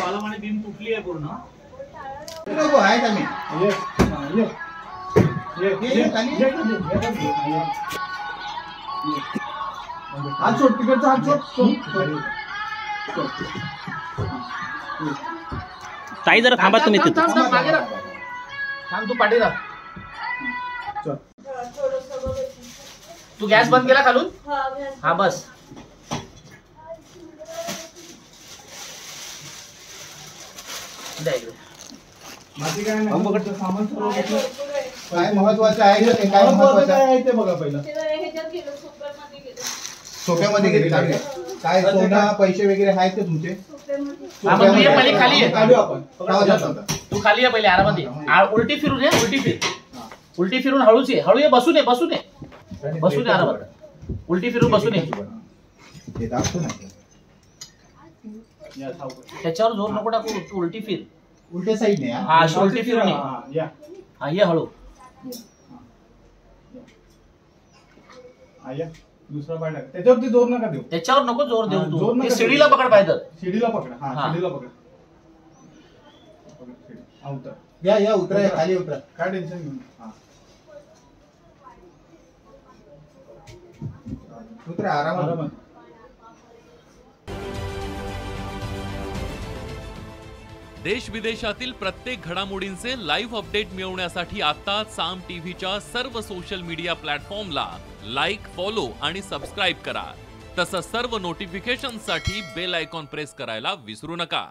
Column आणि beam तुटली आहे पूर्ण. आहे का मी हात सोड तिकडचा हात सोड. ताई जरा थांबा तुम्ही तिथे. थांब तू पाठी राह. तू गॅस बंद केला खालून. हा बस. काय महत्वाचं आहे का? काय महत्वाचं आहे ते बघा पहिलं. सोप्यामध्ये गेले लागले काय सोनं पैसे वगैरे आहेत ते तुमचे? पहिले खाली ये. आपण तू खाली ये पहिले आरामात ये. उलटी फिरून ये. उलटी फिरून हळूच ये. हळू ये. बसून ये. बसून ये आरामात. उलटी फिरून बसून ये. त्याच्यावर जोर नको टाकू. तू उलटी फिर. उलटे साईडने. हा उलटी फिरून ये. हा ये हळू. दुसरा पाय टाक. त्याच्यावरती जोर नका देऊ. त्याच्यावर नको जोर देऊ. तू शिडीला पकड पाहिजे. शिडीला पकड. हा शिडीला पकड. उतर. या उतरा. खाली उतरा. काय टेन्शन घेऊ. हा उतरा आरामात. देश विदेशातील प्रत्येक घडामोडींचे लाईव्ह अपडेट मिळवण्यासाठी आता साम टीव्हीच्या सर्व सोशल मीडिया प्लॅटफॉर्मला लाईक, फॉलो आणि सबस्क्राईब करा. तसंच सर्व नोटिफिकेशनसाठी बेल आयकॉन प्रेस करायला विसरू नका.